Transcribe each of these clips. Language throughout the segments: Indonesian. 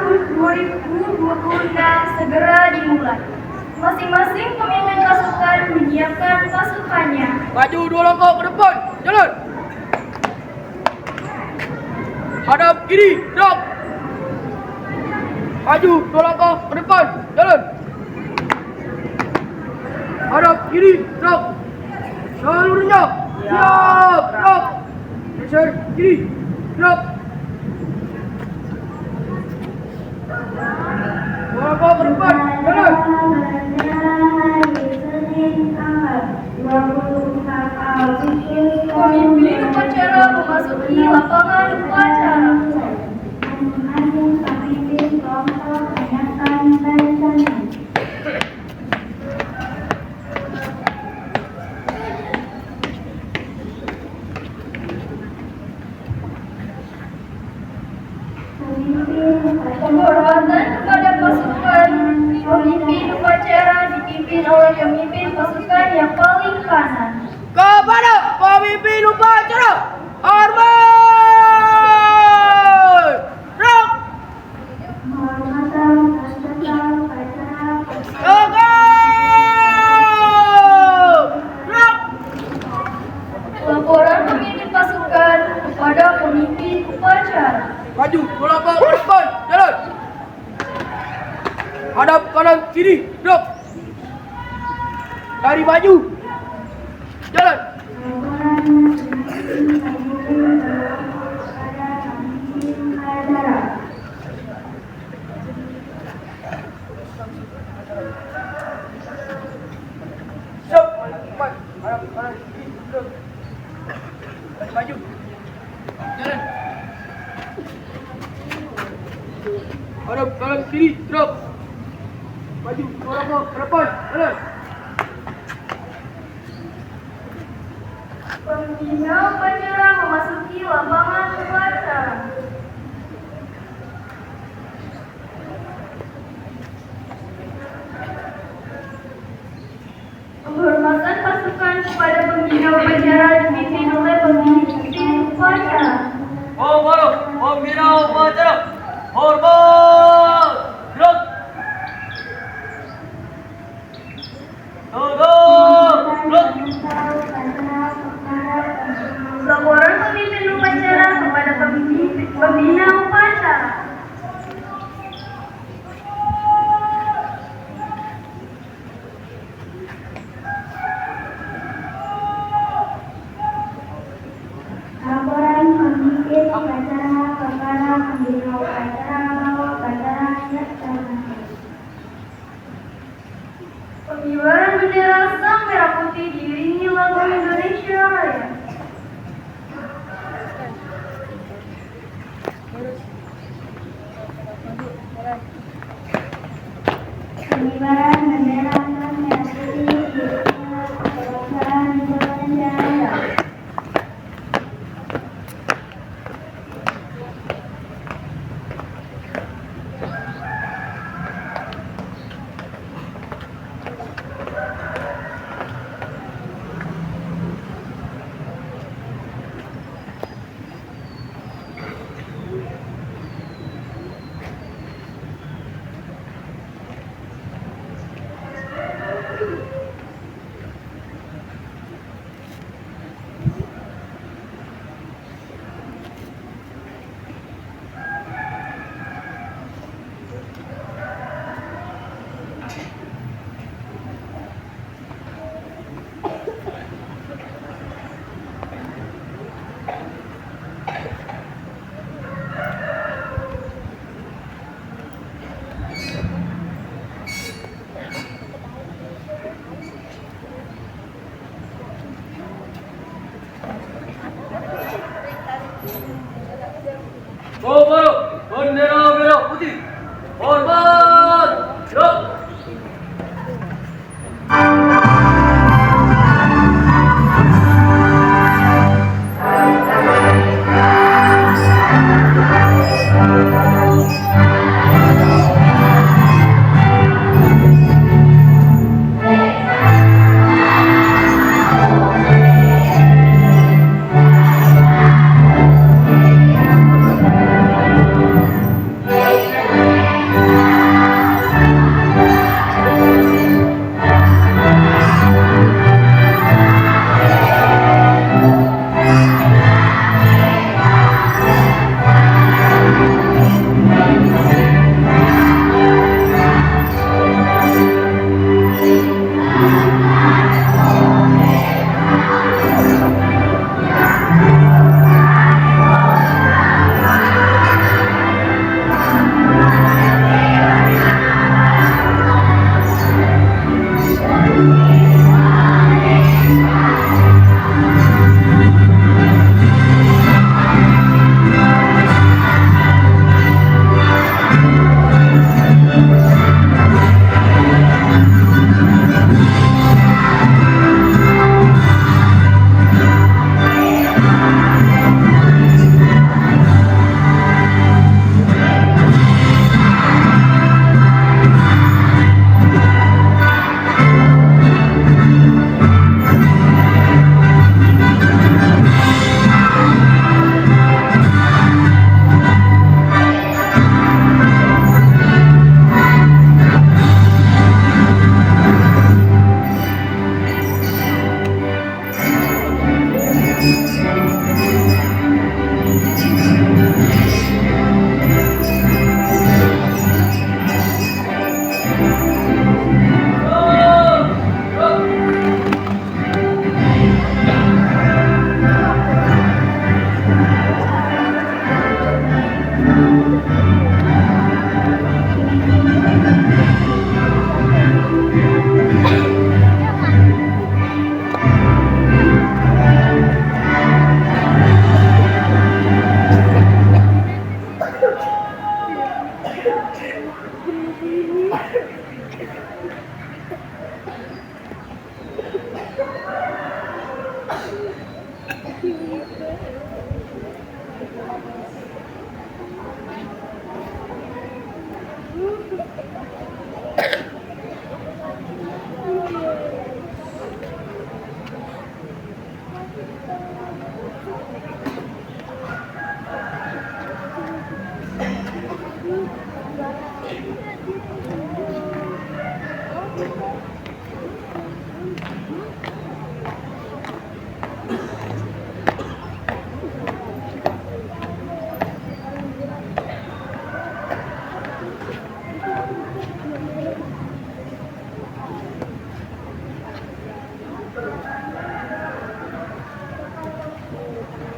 tahun 2026 segera dimulai. Masing-masing pemimpin pasukan menyiapkan pasukannya. Maju 2 langkah ke depan, jalan. Hadap kiri, gerak. Maju 2 langkah ke depan, jalan. Hadap kiri, gerak. Seluruhnya, siap, gerak. Geser kiri, gerak. 2 langkah ke depan, jalan. Pemimpin upacara memasuki lapangan upacara. Penghormatan kepada pasukan. Pemimpin upacara dipimpin oleh pemimpin pasukan yang paling kanan. Kepada pemimpin upacara, hormat! Gerak! Gerak! Laporan pemimpin pasukan kepada pemimpin upacara. Maju, 2 langkah ke depan, jalan. Hadap kanan kiri, gerak. Lari maju, jalan. Siap, hadap kanan kiri, gerak. Lari maju, jalan. Hadap kanan kiri, gerak. Maju, 2 langkah ke depan, jalan. Pembina upacara memasuki lapangan upacara. Penghormatan pasukan kepada pembina upacara dipimpin oleh pemimpin upacara. Pembina upacara, hormat! Gerak! Gerak! Laporan pemimpin upacara kepada pembina upacara. Laporan pemimpin upacara kepada pembina upacara bahwa upacara dilaksanakan. Pengibaran bendera Sang Merah Putih diiringi lagu Indonesia Raya. Pengibaran bendera Sang Merah Putih diiringi lagu kebangsaan Indonesia Raya.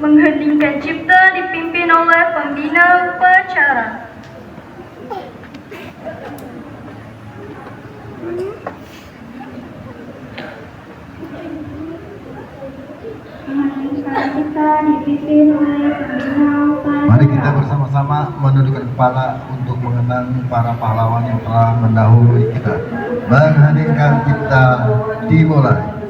Mengheningkan cipta dipimpin oleh pembina upacara. Mengheningkan cipta dipimpin oleh pembina upacara. Mari kita bersama-sama menundukkan kepala untuk mengenang para pahlawan yang telah mendahului kita. Mengheningkan cipta dimulai.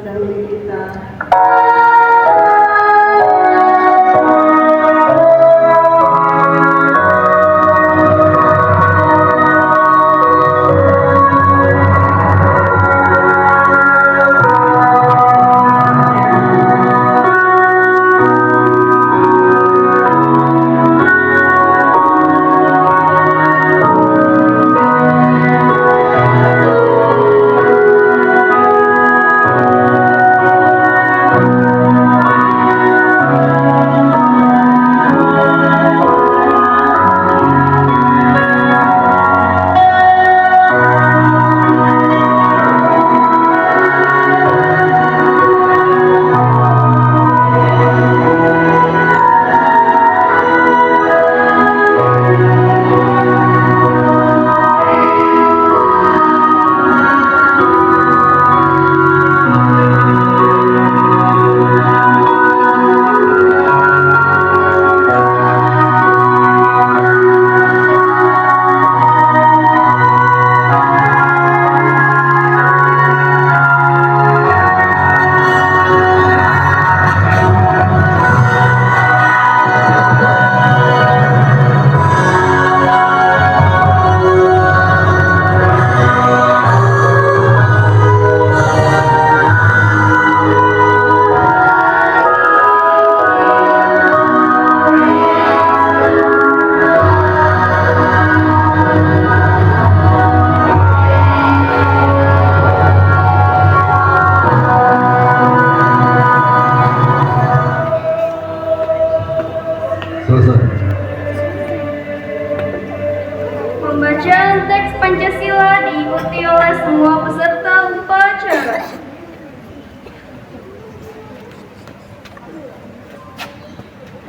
Pembacaan teks Pancasila diikuti oleh semua peserta upacara.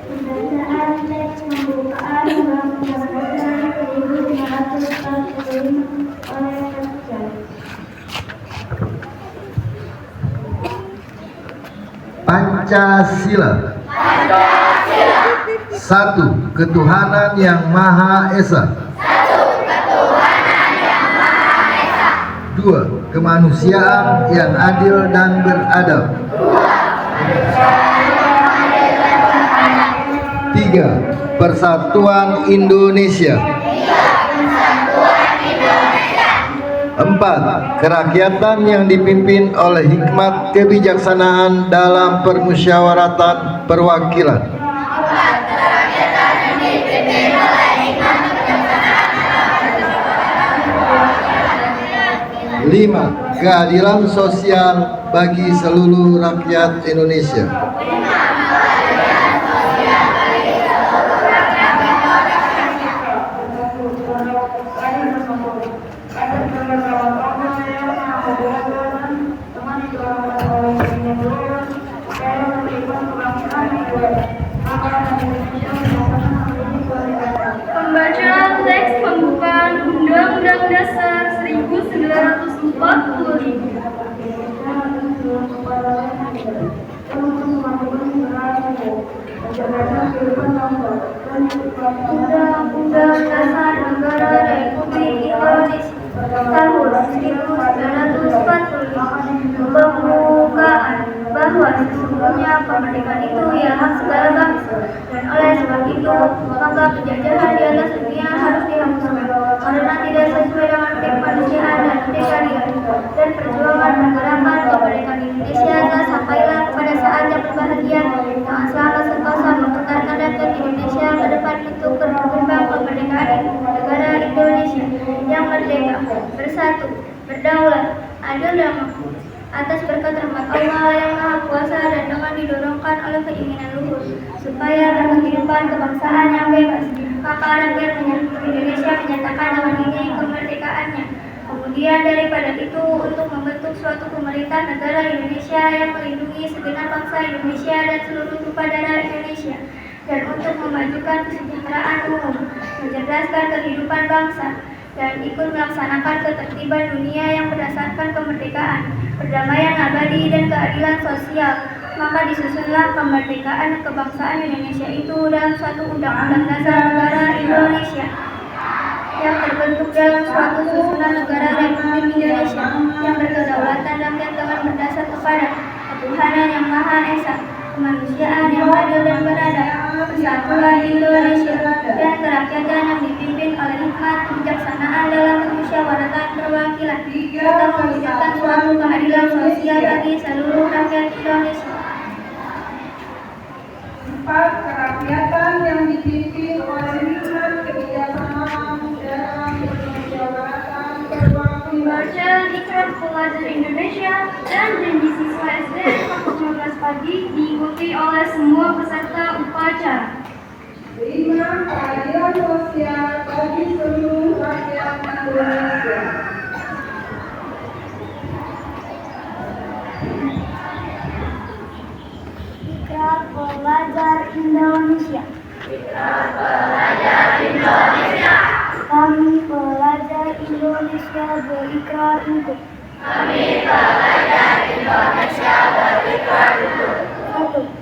Pembacaan teks pembukaan Undang-Undang 1945 oleh Presiden. Pancasila. Satu, ketuhanan yang Maha Esa. Dua, kemanusiaan yang adil dan beradab. Tiga, persatuan Indonesia. Empat, kerakyatan yang dipimpin oleh hikmat kebijaksanaan dalam permusyawaratan perwakilan. 5. Keadilan sosial bagi seluruh rakyat Indonesia. 'Pembacaan teks pembukaan Undang-Undang Dasar 1945. Undang-Undang Dasar Negara Republik Indonesia tahun 1945 pembukaan bahwa sesungguhnya kemerdekaan itu ya hak segala bangsa, dan oleh sebab itu maka penjajahan di atas dunia harus dihapuskan karena tidak sesuai dengan kemanusiaan dan keadilan. Dan perjuangan pergerakan kemerdekaan Indonesia telah sampailah kepada saat yang berbahagia yang selama sentosa mempertahankan rakyat Indonesia ke depan untuk berkembang kemerdekaan negara Indonesia yang merdeka, bersatu, berdaulat, adil dan makmur atas berkat rahmat Allah yang Maha Kuasa dan dengan didorongkan oleh keinginan luhur supaya berkehidupan kebangsaan yang bebas, maka rakyat Indonesia menyatakan dengan ini kemerdekaannya. Kemudian daripada itu untuk membentuk suatu pemerintah negara Indonesia yang melindungi segenap bangsa Indonesia dan seluruh tumpah darah Indonesia, dan untuk memajukan kesejahteraan umum, mencerdaskan kehidupan bangsa, dan ikut melaksanakan ketertiban dunia yang berdasarkan kemerdekaan, perdamaian abadi dan keadilan sosial. Maka disusunlah kemerdekaan kebangsaan Indonesia itu dalam suatu undang-undang dasar negara Indonesia yang terbentuk dalam suatu susunan negara Republik Indonesia yang berkedaulatan rakyat dengan berdasar kepada ketuhanan yang Maha Esa, kemanusiaan yang adil dan beradab, persatuan Indonesia, dan kerakyatan yang dipimpin oleh hikmat kebijaksanaan dalam kemusyawaratan perwakilan serta mewujudkan suatu keadilan sosial bagi seluruh rakyat Indonesia. 4. Kerakyatan yang dipimpin oleh hikmat kebijaksanaan dalam permusyawaratan perwakilan. Membaca Ikrar Pelajar Indonesia dan janji siswa SD pukul 15 pagi diikuti oleh semua peserta upacara. 5. Keadilan sosial bagi seluruh rakyat Indonesia. Ikrar Pelajar Indonesia. Kami pelajar Indonesia berikrar untuk 1.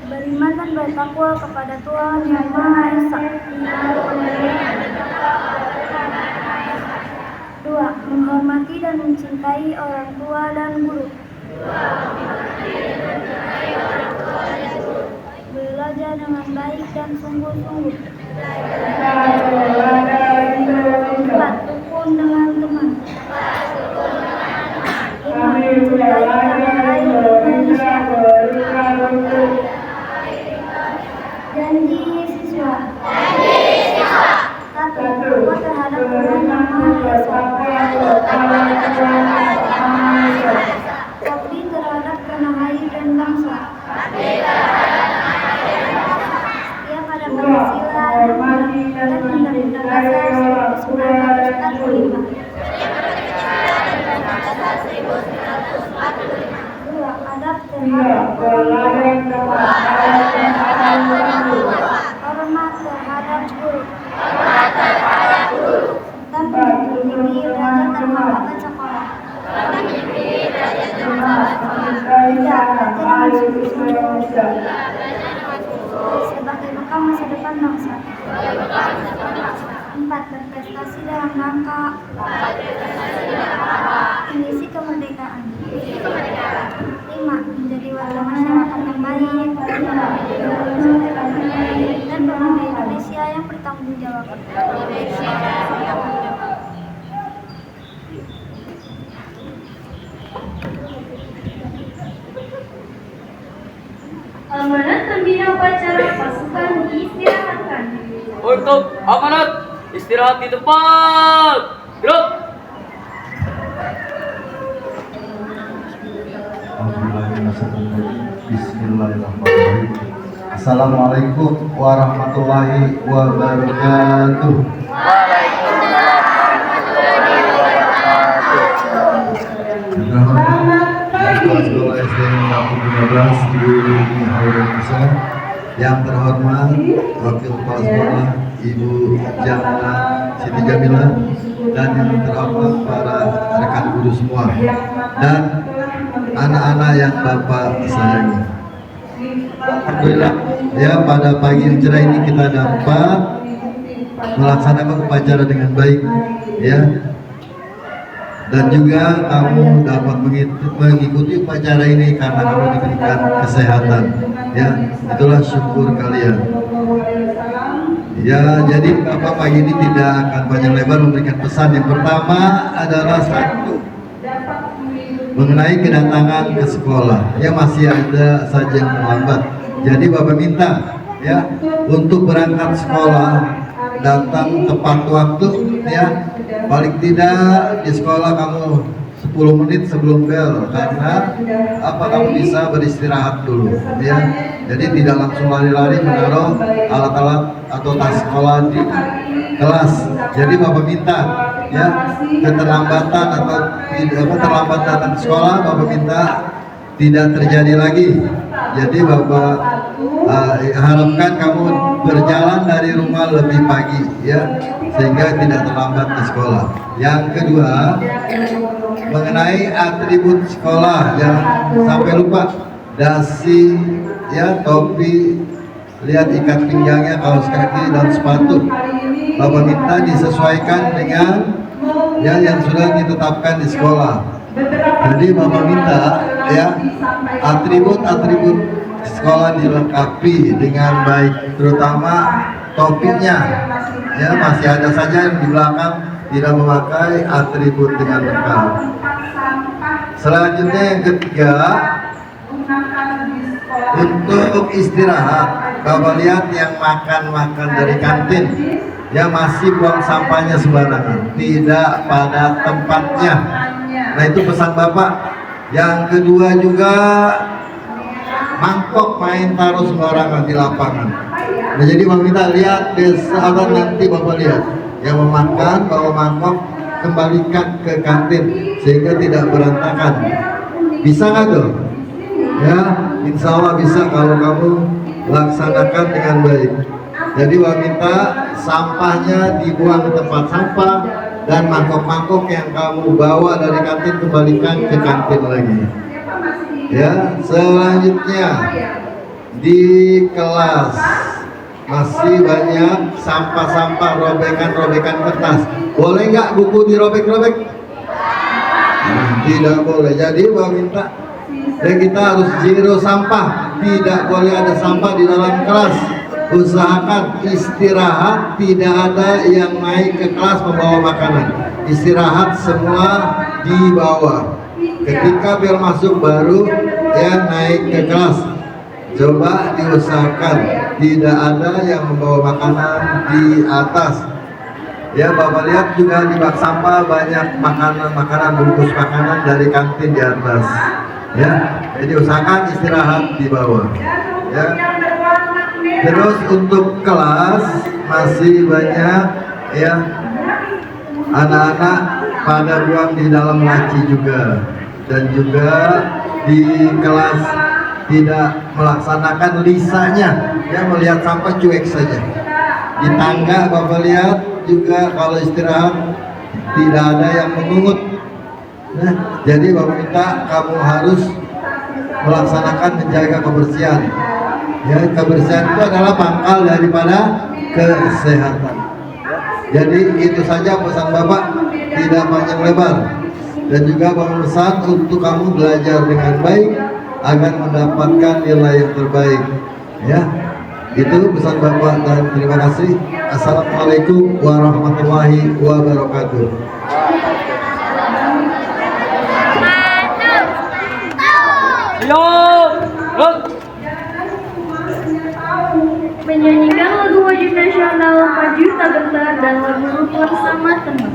Beriman dan bertakwa kepada Tuhan Yang Maha Esa. 2. Menghormati dan mencintai orang tua dan guru. Belajar dengan baik dan sungguh-sungguh. 4. Rukun dengan teman. 5. Mencintai tanah air Indonesia. Janji siswa. 1. Takwa terhadap Tuhan Yang Maha Esa. Bakti terhadap tanah air dan bangsa. Setia pada Pancasila dan Undang-Undang Dasar 1945. 2. Adab terhadap hormat terhadap guru. Dan menjunjung tinggi derajat dan martabat sekolah. 3. Sebagai bekal masa depan bangsa. 4. Berprestasi dalam rangka mengisi kemerdekaan. 5. Menjadi warga masyarakat yang baik dan pemuda Indonesia yang bertanggung jawab. Amanat pembina upacara pasukan diistirahatkan. Untuk amanat istirahat di tempat. Gerak. Bismillahirrahmanirrahim. Assalamualaikum warahmatullahi wabarakatuh. Ketua Sekolah SD Lampung 13 Ibu Rini Hairunisa, yang terhormat Wakil Kepala Sekolah Ibu Jamila Siti Jamila, dan yang terhormat para rekan guru semua dan anak-anak yang Bapak sayangi. Alhamdulillah ya, pada pagi yang cerah ini kita dapat melaksanakan upacara dengan baik ya. dan juga kamu dapat mengikuti upacara ini karena kamu diberikan kesehatan. Ya, itulah syukur kalian. Ya, jadi Bapak pagi ini tidak akan panjang lebar memberikan pesan. Yang pertama adalah satu, mengenai kedatangan ke sekolah. Ya, masih ada saja yang terlambat. Jadi Bapak minta ya untuk berangkat sekolah datang tepat waktu, ya, paling tidak di sekolah kamu 10 menit sebelum bel, karena kamu bisa beristirahat dulu, ya. Jadi tidak langsung lari-lari menaruh alat-alat atau tas sekolah di kelas. Jadi Bapak minta ya keterlambatan atau terlambat datang ke sekolah, Bapak minta tidak terjadi lagi. Jadi Bapak harapkan kamu berjalan dari rumah lebih pagi, ya, sehingga tidak terlambat ke sekolah. Yang kedua, mengenai atribut sekolah, yang sampai lupa, dasi, ya, topi, lihat ikat pinggangnya, kaos kaki dan sepatu. Bapak minta disesuaikan dengan ya yang sudah ditetapkan di sekolah. Jadi Bapak minta ya atribut-atribut sekolah dilengkapi dengan baik, terutama topinya. Ya, masih ada saja yang di belakang tidak memakai atribut dengan lengkap. Selanjutnya yang ketiga, untuk istirahat, Bapak lihat yang makan dari kantin, ya, masih buang sampahnya sembarangan, tidak pada tempatnya. Nah, itu pesan Bapak. Yang kedua juga, mangkok main taruh sembarangan di lapangan. Nah, jadi Bapak minta lihat sahabat, nanti Bapak lihat yang memakan bawa mangkok kembalikan ke kantin sehingga tidak berantakan. Bisa nggak tuh? Ya, insya Allah bisa kalau kamu laksanakan dengan baik. Jadi Bapak minta sampahnya dibuang ke tempat sampah dan mangkok-mangkok yang kamu bawa dari kantin kembalikan ke kantin lagi. Ya, selanjutnya di kelas masih banyak sampah-sampah, robekan-robekan kertas. Boleh nggak buku dirobek-robek? Tidak boleh. Jadi Bapak minta, dan kita harus zero sampah. Tidak boleh ada sampah di dalam kelas. Usahakan istirahat, tidak ada yang naik ke kelas membawa makanan. Istirahat semua di bawah. Ketika bel masuk baru ya naik ke kelas. Coba diusahakan tidak ada yang membawa makanan di atas. Ya, Bapak lihat juga di bak sampah banyak makanan bungkus makanan dari kantin di atas. Ya, jadi usahakan istirahat di bawah. Ya. Terus untuk kelas masih banyak ya anak-anak pada buang di dalam laci juga, dan juga di kelas tidak melaksanakan lisanya, ya, melihat sampah cuek saja. Di tangga Bapak lihat juga kalau istirahat tidak ada yang mengungut. Nah, jadi Bapak minta kamu harus melaksanakan menjaga kebersihan. Ya, kebersihan itu adalah pangkal daripada kesehatan. Jadi itu saja pesan Bapak, tidak panjang lebar. Dan juga Bapak pesan untuk kamu belajar dengan baik agar mendapatkan nilai yang terbaik. Ya, itu pesan Bapak dan terima kasih. Assalamualaikum warahmatullahi wabarakatuh. Yo, Menyanyikan lagu wajib nasional Maju Tak Gentar dan lagu Rukun Sama Teman.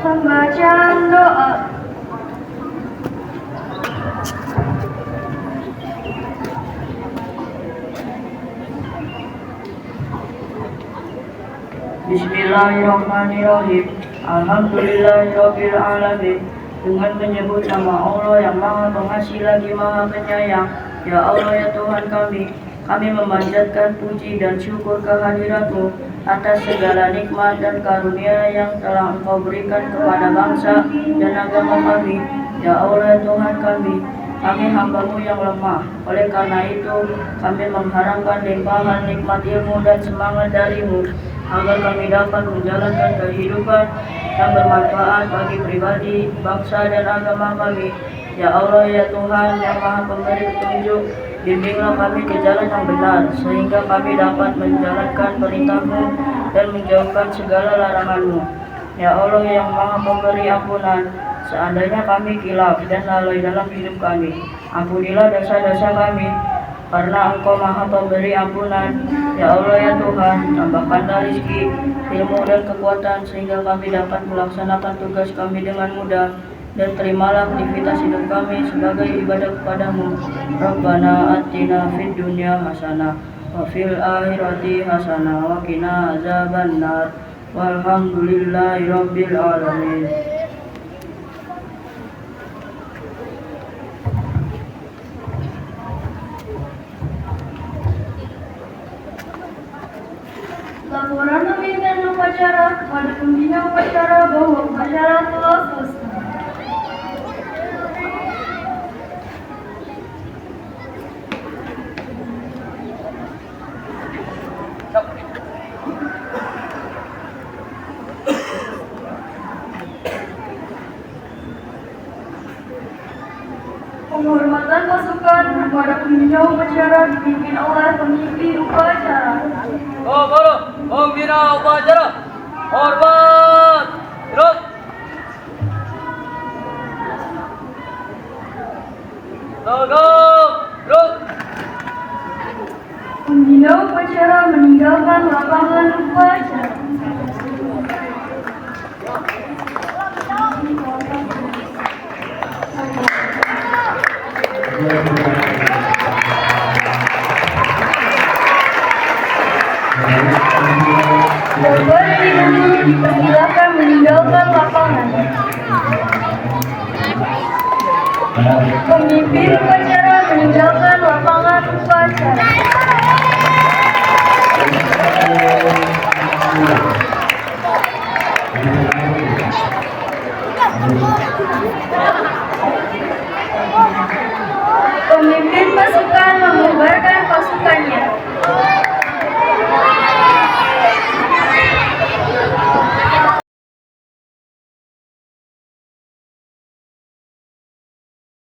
Pembacaan doa. Bismillahirrahmanirrahim. Alhamdulillahirabbil alamin. Dengan menyebut nama Allah yang Maha Pengasih lagi Maha Penyayang. Ya Allah ya Tuhan kami memanjatkan puji dan syukur kehadirat-Mu atas segala nikmat dan karunia yang telah Engkau berikan kepada bangsa dan agama kami. Ya Allah ya Tuhan kami hamba-Mu yang lemah. Oleh karena itu, kami mengharapkan limpahan nikmat ilmu dan semangat dari-Mu, agar kami dapat menjalankan kehidupan yang bermanfaat bagi pribadi, bangsa, dan agama kami. Ya Allah ya Tuhan yang Maha Pemberi petunjuk, bimbinglah kami ke jalan yang benar, sehingga kami dapat menjalankan perintah-Mu dan menjauhkan segala larangan-Mu. Ya Allah yang Maha Pemberi ampunan, seandainya kami kilaf dan lalai dalam hidup kami, ampunilah dosa-dosa kami, karena Engkau Maha Pemberi ampunan. Ya Allah ya Tuhan, tambahkanlah rezeki, ilmu dan kekuatan, sehingga kami dapat melaksanakan tugas kami dengan mudah, dan terimalah aktivitas hidup kami sebagai ibadah kepadamu. Rabbana atina fid dunya hasanah wa fil akhirati hasanah wa qina azabannar. Walhamdulillahirabbil alamin. Laporan pemilihan upacara kepada pembina upacara bahwa upacara telah selesai. Penghormatan pasukan kepada pembina upacara dipimpin oleh pemimpin upacara. Pembina upacara, hormat, terus. Tegak, terus. Pembina upacara meninggalkan lapangan upacara. Bapak dan Ibu dipersilakan meninggalkan lapangan. Pemimpin upacara meninggalkan lapangan upacara. Pemimpin pasukan membubarkan pasukannya.